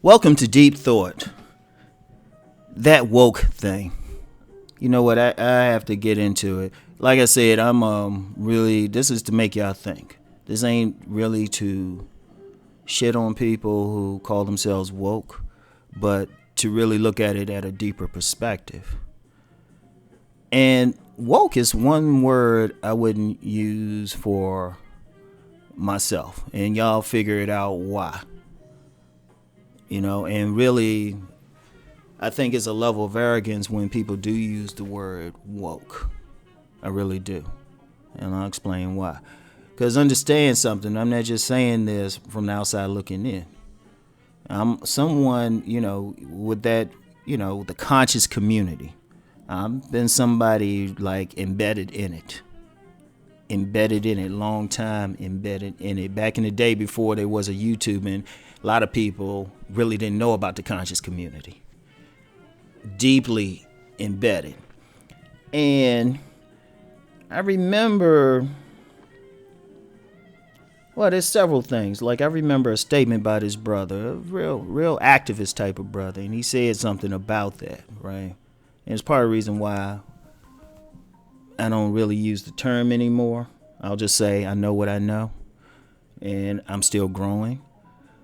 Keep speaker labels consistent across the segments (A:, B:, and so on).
A: Welcome to Deep Thought. That woke thing. You know what? I have to get into it. Like I said, I'm really, this is to make y'all think. This ain't really to shit on people who call themselves woke, but to really look at it at a deeper perspective. And woke is one word I wouldn't use for myself. And y'all figure it out why. You know, and really, I think it's a level of arrogance when people do use the word woke. I really do. And I'll explain why. Because understand something, I'm not just saying this from the outside looking in. I'm someone, with that, the conscious community. I've been somebody like embedded in it. Long time embedded in it. Back in the day before there was a YouTube, and a lot of people really didn't know about the conscious community. Deeply embedded. And I remember, well, there's several things. Like I remember a statement by this brother, a real activist type of brother, and he said something about that, right? And it's part of the reason why I don't really use the term anymore. I'll just say I know what I know, and I'm still growing.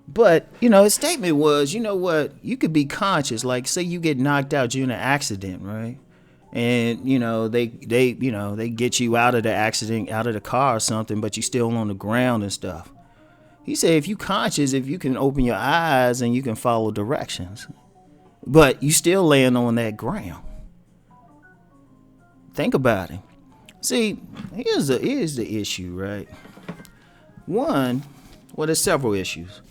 A: But, his statement was, you know what, you could be conscious. Like, say you get knocked out, you're in an accident, right? And, they get you out of the accident, out of the car or something, but you're still on the ground and stuff. He said, if you conscious, if you can open your eyes and you can follow directions, but you still laying on that ground. Think about it. See, here's the issue, right? One, well, there's several issues.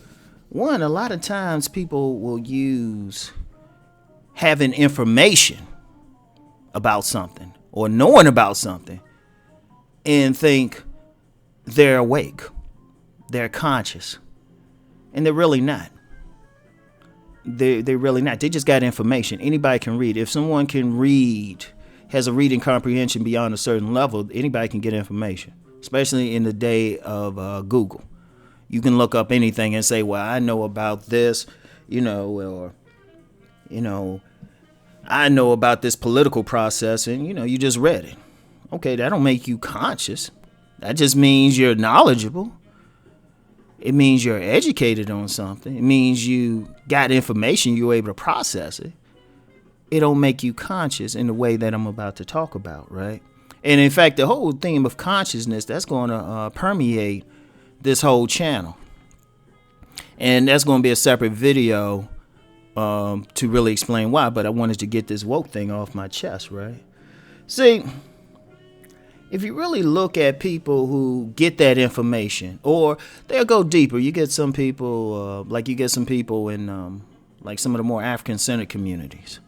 A: One, a lot of times people will use having information about something or knowing about something and think they're awake, they're conscious, and they're really not. They're really not. They just got information. Anybody can read. If someone can read, has a reading comprehension beyond a certain level, anybody can get information, especially in the day of Google. You can look up anything and say, well, I know about this, or, I know about this political process, and, you just read it. Okay, that don't make you conscious. That just means you're knowledgeable. It means you're educated on something. It means you got information, you were able to process it. It don't make you conscious in the way that I'm about to talk about, right? And in fact, the whole theme of consciousness, that's going to permeate this whole channel. And that's going to be a separate video to really explain why, but I wanted to get this woke thing off my chest, right? See, if you really look at people who get that information, or they'll go deeper, you get some people, in like some of the more African-centered communities,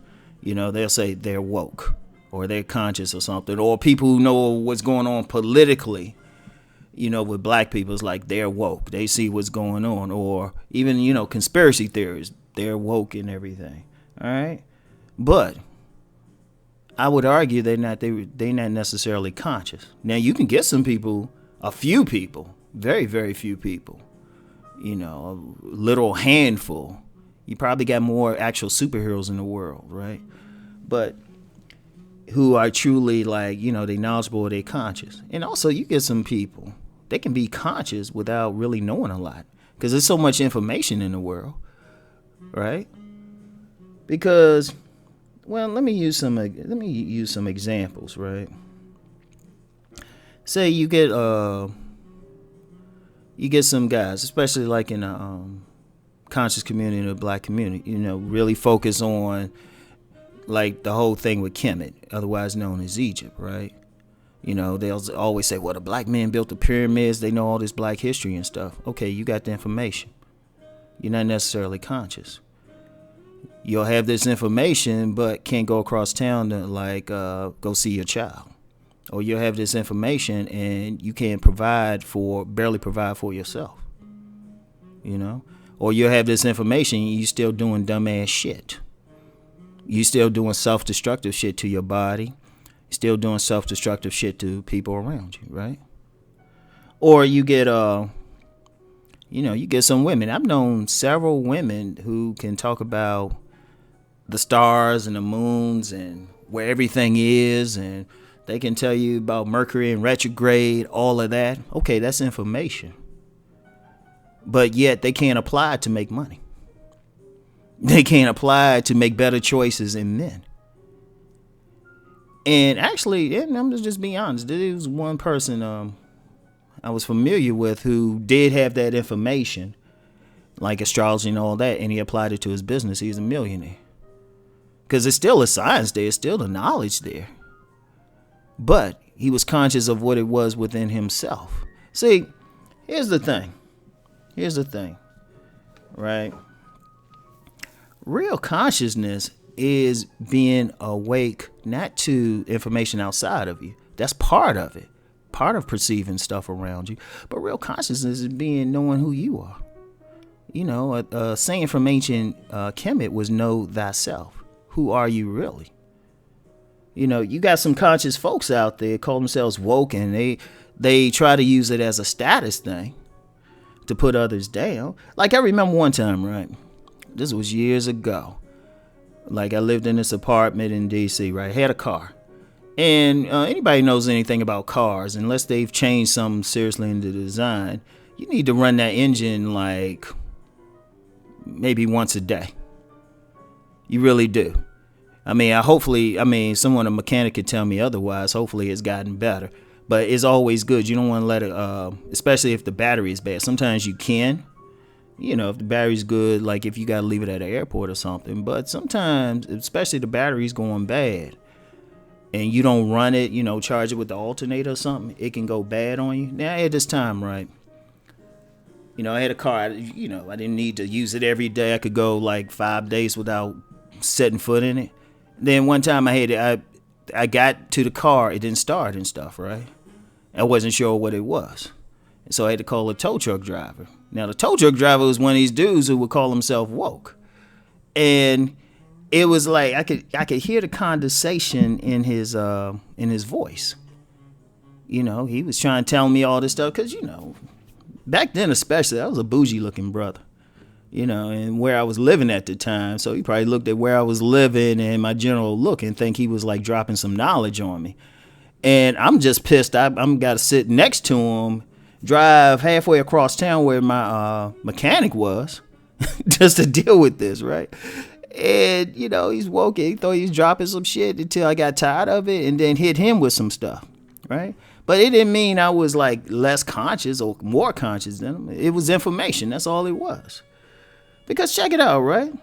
A: they'll say they're woke or they're conscious or something, or people who know what's going on politically, with black people, it's like they're woke. They see what's going on. Or even, conspiracy theories, they're woke and everything. All right. But I would argue they're not necessarily conscious. Now, you can get some people, a few people, very, very few people, a literal handful. You probably got more actual superheroes in the world, right? But who are truly like, they knowledgeable or they conscious. And also you get some people, they can be conscious without really knowing a lot because there's so much information in the world, right? Because, well, let me use some examples, right? Say you get some guys, especially like in a conscious community, in the black community, really focus on like the whole thing with Kemet, otherwise known as Egypt, right? They'll always say, well, the black men built the pyramids. They know all this black history and stuff. Okay, you got the information. You're not necessarily conscious. You'll have this information, but can't go across town to go see your child. Or you'll have this information and you can't barely provide for yourself. you know? Or you'll have this information and you still doing dumbass shit. You still doing self-destructive shit to your body. Still doing self-destructive shit to people around you, right? Or you get you get some women. I've known several women who can talk about the stars and the moons and where everything is, and they can tell you about Mercury in retrograde, all of that. Okay, that's information. But yet they can't apply it to make money. They can't apply it to make better choices in men. And actually, I'm just being honest, there was one person I was familiar with who did have that information, like astrology and all that, and he applied it to his business. He's a millionaire. Because it's still a science there, it's still the knowledge there. But he was conscious of what it was within himself. See, here's the thing, right? Real consciousness is being awake not to information outside of you. That's part of it, part of perceiving stuff around you. But real consciousness is knowing who you are. You know, a saying from ancient Kemet was know thyself. Who are you really? You know, you got some conscious folks out there call themselves woke, and they try to use it as a status thing to put others down. Like I remember one time, right? This was years ago. Like I lived in this apartment in DC, right? I had a car. And anybody knows anything about cars, unless they've changed something seriously in the design, you need to run that engine like maybe once a day. You really do. I mean, someone, a mechanic could tell me otherwise. Hopefully it's gotten better. But it's always good. You don't want to let it, especially if the battery is bad. Sometimes you can. You know, if the battery's good, like if you got to leave it at an airport or something. But sometimes, especially the battery's going bad and you don't run it, charge it with the alternator or something, it can go bad on you. Now, at this time, right, I had a car, I didn't need to use it every day. I could go like 5 days without setting foot in it. Then one time I got to the car, it didn't start and stuff, right? I wasn't sure what it was. So I had to call a tow truck driver. Now, the tow truck driver was one of these dudes who would call himself woke. And it was like I could hear the condensation in his voice. He was trying to tell me all this stuff because, back then especially, I was a bougie looking brother. And where I was living at the time. So he probably looked at where I was living and my general look and think he was like dropping some knowledge on me. And I'm just pissed. I'm got to sit next to him, drive halfway across town where my mechanic was just to deal with this, right? And, he's woke. He thought he was dropping some shit until I got tired of it and then hit him with some stuff, right? But it didn't mean I was like less conscious or more conscious than him. It was information. That's all it was. Because check it out, right?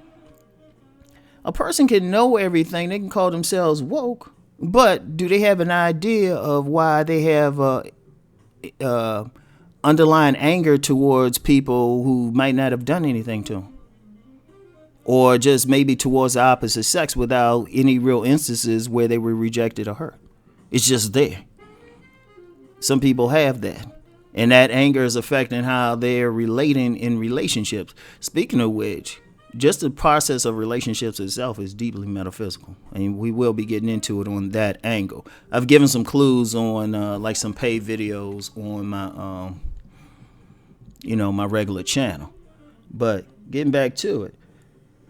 A: A person can know everything. They can call themselves woke. But do they have an idea of why they have underlying anger towards people who might not have done anything to them? Or just maybe towards the opposite sex without any real instances where they were rejected or hurt? It's just there. Some people have that. And that anger is affecting how they're relating in relationships. Speaking of which, just the process of relationships itself is deeply metaphysical. And we will be getting into it on that angle. I've given some clues on like some paid videos on my, my regular channel. But getting back to it,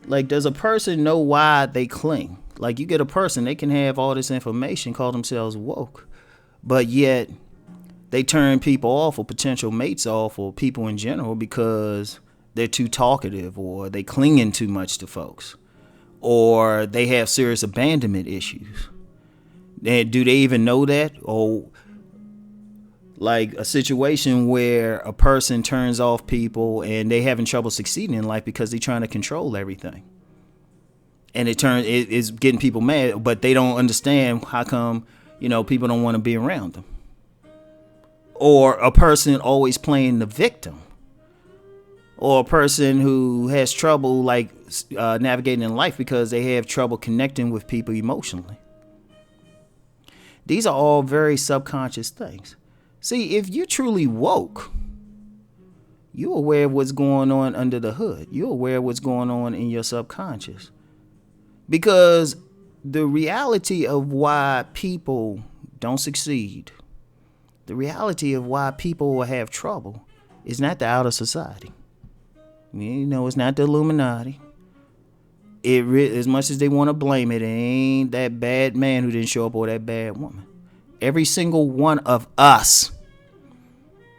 A: like, does a person know why they cling? Like, you get a person, they can have all this information, call themselves woke, but yet they turn people off or potential mates off or people in general because they're too talkative or they clinging too much to folks or they have serious abandonment issues. And do they even know that? Or like a situation where a person turns off people and they having trouble succeeding in life because they're trying to control everything. And it's getting people mad, but they don't understand how come, people don't want to be around them. Or a person always playing the victim. Or a person who has trouble navigating in life because they have trouble connecting with people emotionally. These are all very subconscious things. See, if you're truly woke, You're aware of what's going on under the hood. You're aware of what's going on in your subconscious. Because the reality of why people don't succeed, the reality of why people will have trouble is not the outer society. It's not the Illuminati. As much as they want to blame it, it ain't that bad man who didn't show up or that bad woman. Every single one of us,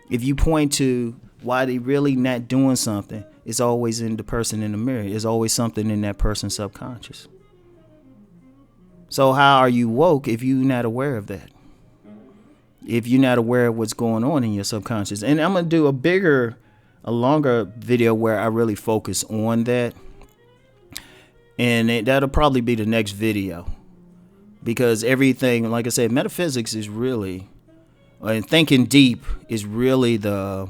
A: if you point to why they really not doing something, it's always in the person in the mirror. It's always something in that person's subconscious. So how are you woke if you're not aware of that? If you're not aware of what's going on in your subconscious? And I'm going to do a longer video where I really focus on that. And that'll probably be the next video. Because everything, like I said, metaphysics is really, and thinking deep is really the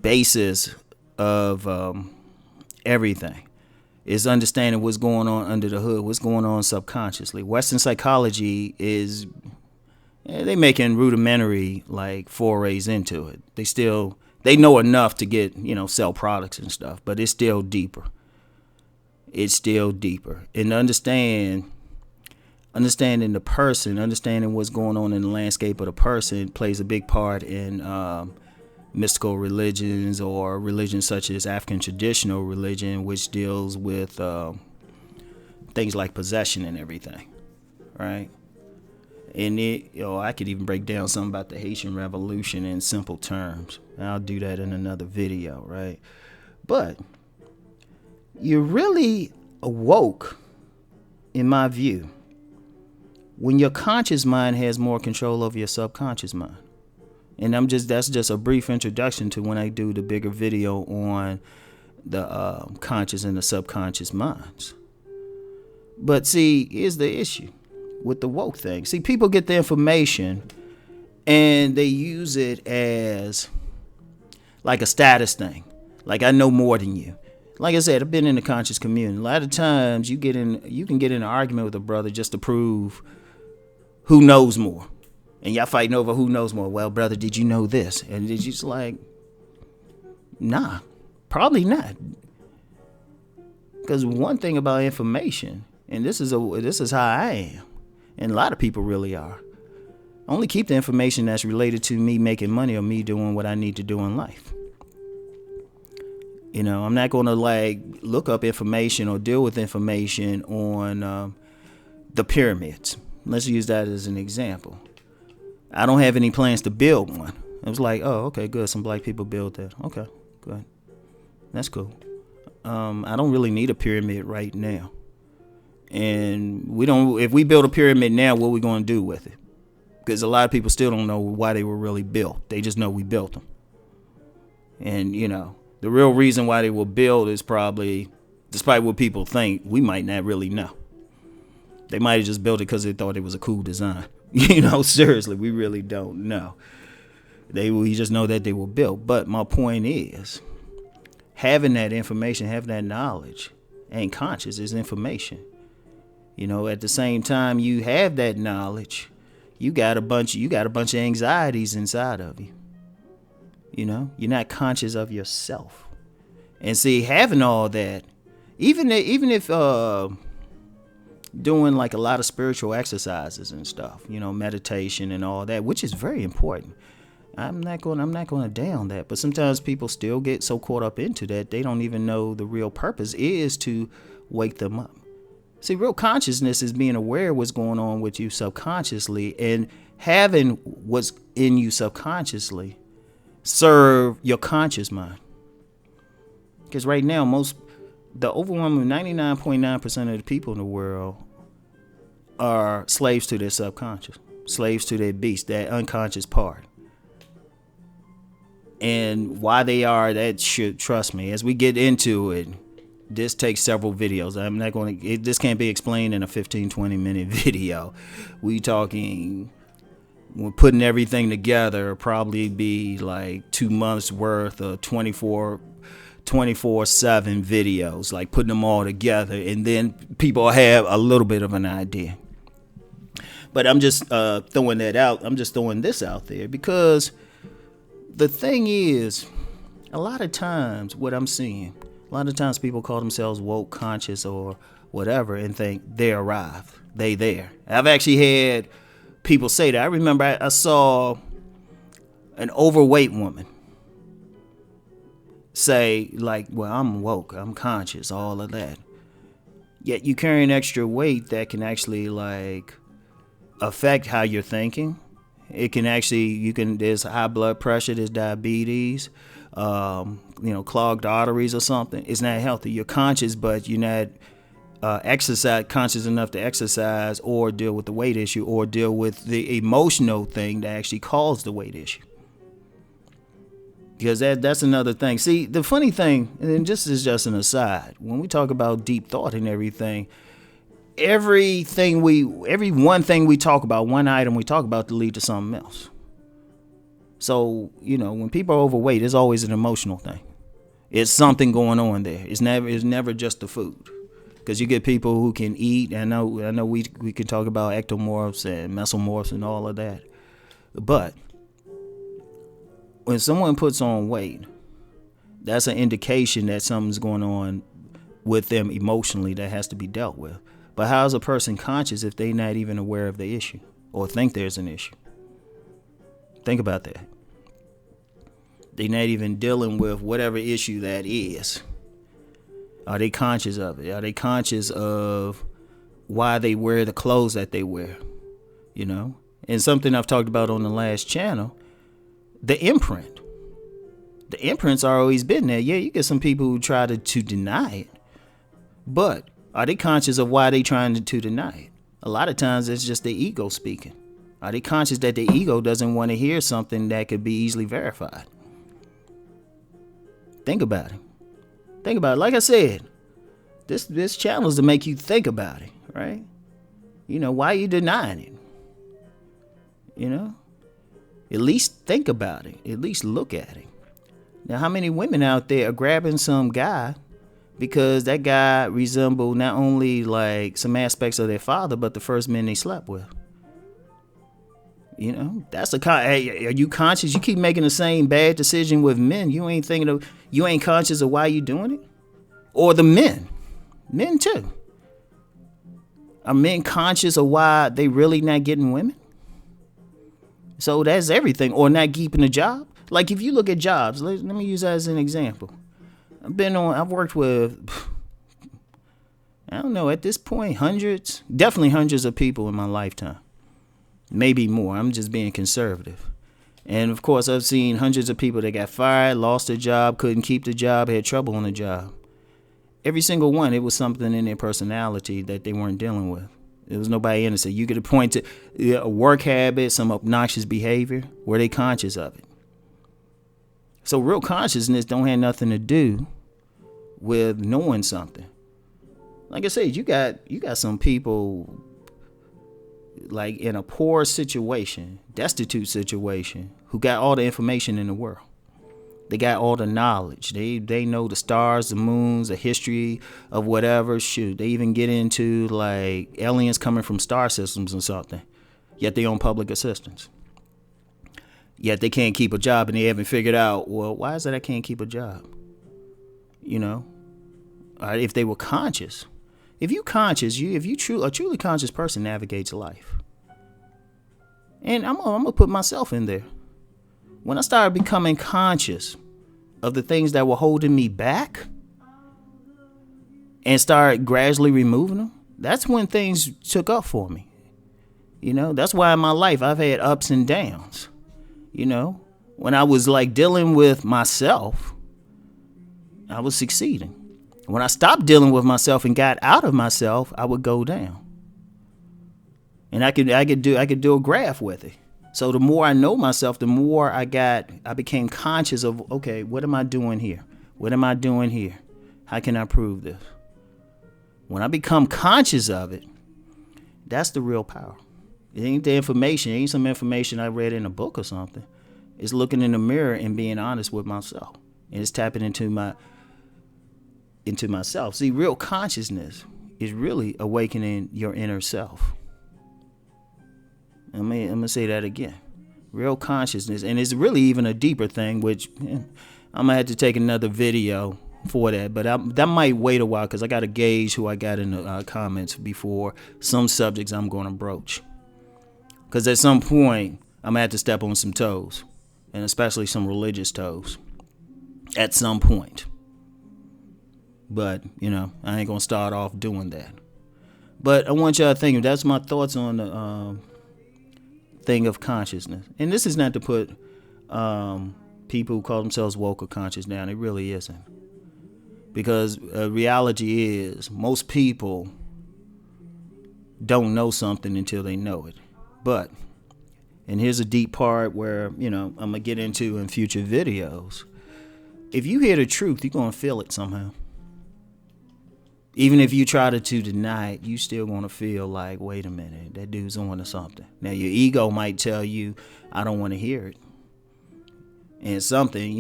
A: basis of everything. Is understanding what's going on under the hood, what's going on subconsciously. Western psychology is, they making rudimentary like forays into it. They know enough to get, sell products and stuff, but it's still deeper. It's still deeper. And understanding the person, understanding what's going on in the landscape of the person plays a big part in mystical religions or religions such as African traditional religion, which deals with things like possession and everything, right? And I could even break down something about the Haitian Revolution in simple terms. I'll do that in another video, right? But you're really awoke, in my view, when your conscious mind has more control over your subconscious mind. And that's just a brief introduction to when I do the bigger video on the conscious and the subconscious minds. But see, here's the issue with the woke thing. See, people get the information and they use it as like a status thing. Like, I know more than you. Like I said, I've been in the conscious community. A lot of times you can get in an argument with a brother just to prove who knows more. And y'all fighting over who knows more. Well, brother, did you know this? And it's just like, nah, probably not. Because one thing about information, and this is how I am, and a lot of people really are, only keep the information that's related to me making money or me doing what I need to do in life. I'm not going to like look up information or deal with information on the pyramids. Let's use that as an example. I don't have any plans to build one. I was like, oh, okay, good. Some black people built that. Okay, good. That's cool. I don't really need a pyramid right now. And if we build a pyramid now, what are we going to do with it? Because a lot of people still don't know why they were really built. They just know we built them. And, the real reason why they were built is probably, despite what people think, we might not really know. They might have just built it because they thought it was a cool design. Seriously, we really don't know. We just know that they were built. But my point is, having that information, having that knowledge, ain't conscious, it's information. At the same time you have that knowledge, you got a bunch of anxieties inside of you. You're not conscious of yourself. And see, having all that, even if doing like a lot of spiritual exercises and stuff, meditation and all that, which is very important. I'm not going to down that, but sometimes people still get so caught up into that they don't even know the real purpose is to wake them up. See, real consciousness is being aware of what's going on with you subconsciously and having what's in you subconsciously serve your conscious mind. Because right now, the overwhelming 99.9% of the people in the world are slaves to their subconscious, slaves to their beast, that unconscious part. And why they are, that should, trust me, as we get into it, this takes several videos. This can't be explained in a 15-20 minute video. We're putting everything together, probably be like 2 months worth of 24/7 videos, like putting them all together, and then people have a little bit of an idea. But I'm just throwing that out. I'm just throwing this out there because The thing is, a lot of times what I'm seeing, a lot of times people call themselves woke, conscious, or whatever, and think they arrived, they there. I've actually had people say that. I remember I saw an overweight woman say, like, well, I'm woke, I'm conscious, all of that. Yet you carry an extra weight that can actually, like, affect how you're thinking. It can actually, there's high blood pressure, there's diabetes, clogged arteries or something. It's not healthy. You're conscious, but you're not conscious enough to exercise or deal with the weight issue or deal with the emotional thing that actually caused the weight issue. Because that's another thing. See, the funny thing, and this is just an aside, when we talk about deep thought and everything, every one thing we talk about, one item we talk about, to lead to something else. So, when people are overweight, it's always an emotional thing. It's something going on there. It's never just the food. Because you get people who can eat. I know we can talk about ectomorphs and mesomorphs and all of that. But when someone puts on weight, that's an indication that something's going on with them emotionally that has to be dealt with. But how is a person conscious if they're not even aware of the issue or think there's an issue? Think about that. They're not even dealing with whatever issue that is. Are they conscious of it? Are they conscious of why they wear the clothes that they wear? And something I've talked about on the last channel, the imprint. The imprints are always been there. Yeah, you get some people who try to deny it. But are they conscious of why they trying to deny it? A lot of times it's just the ego speaking. Are they conscious that the ego doesn't want to hear something that could be easily verified? Think about it. Think about it. Like I said, this channel is to make you think about it, right? Why are you denying it? At least think about it. At least look at it. Now, how many women out there are grabbing some guy because that guy resembled not only like some aspects of their father, but the first men they slept with? That's hey, are you conscious? You keep making the same bad decision with men. You ain't conscious of why you doing it? Or the men too. Are men conscious of why they really not getting women? So that's everything. Or not keeping a job. Like if you look at jobs, let me use that as an example. I've worked with, I don't know, at this point, definitely hundreds of people in my lifetime. Maybe more. I'm just being conservative. And of course, I've seen hundreds of people that got fired, lost their job, couldn't keep the job, had trouble on the job. Every single one, it was something in their personality that they weren't dealing with. There was nobody innocent. You could point to a work habit, some obnoxious behavior. Were they conscious of it? So real consciousness don't have nothing to do with knowing something. Like I said, you got some people like in a poor situation, destitute situation, who got all the information in the world. They got all the knowledge. They know the stars, the moons, the history of whatever. Shoot, they even get into like aliens coming from star systems or something. Yet they own public assistance. Yet they can't keep a job, and they haven't figured out, well, why is it I can't keep a job? If they were conscious. If you conscious, a truly conscious person navigates life. And I'm gonna put myself in there. When I started becoming conscious of the things that were holding me back and started gradually removing them, that's when things took up for me. That's why in my life I've had ups and downs. When I was like dealing with myself, I was succeeding. When I stopped dealing with myself and got out of myself, I would go down. And I could do a graph with it. So the more I know myself, the more I became conscious of, okay, what am I doing here? What am I doing here? How can I prove this? When I become conscious of it, that's the real power. It ain't the information. It ain't some information I read in a book or something. It's looking in the mirror and being honest with myself. And it's tapping into myself. See, real consciousness is really awakening your inner self. I'm going to say that again. real consciousness. And it's really even a deeper thing, which I'm gonna have to take another video for that, but that might wait a while because I got to gauge who I got in the comments before some subjects I'm going to broach, because at some point I'm gonna have to step on some toes, and especially some religious toes at some point. But I ain't gonna start off doing that. But I want y'all to think, that's my thoughts on the thing of consciousness. And this is not to put people who call themselves woke or conscious down. It really isn't. Because reality is, most people don't know something until they know it. But, and here's a deep part where, I'm going to get into in future videos. If you hear the truth, you're going to feel it somehow. Even if you try to deny it, you still going to feel like, wait a minute, that dude's on to something. Now, your ego might tell you, I don't want to hear it. And something,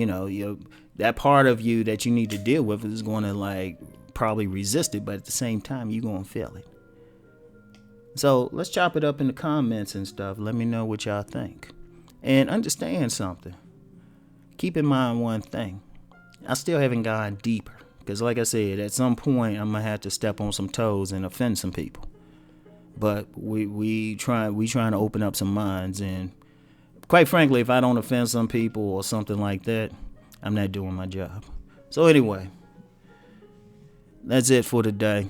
A: that part of you that you need to deal with is going to probably resist it, but at the same time, you're going to feel it. So let's chop it up in the comments and stuff. Let me know what y'all think. And understand something. Keep in mind one thing. I still haven't gone deeper. Because like I said, at some point, I'm going to have to step on some toes and offend some people. But we trying to open up some minds. And quite frankly, if I don't offend some people or something like that, I'm not doing my job. So anyway, that's it for today.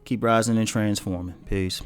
A: Keep rising and transforming. Peace.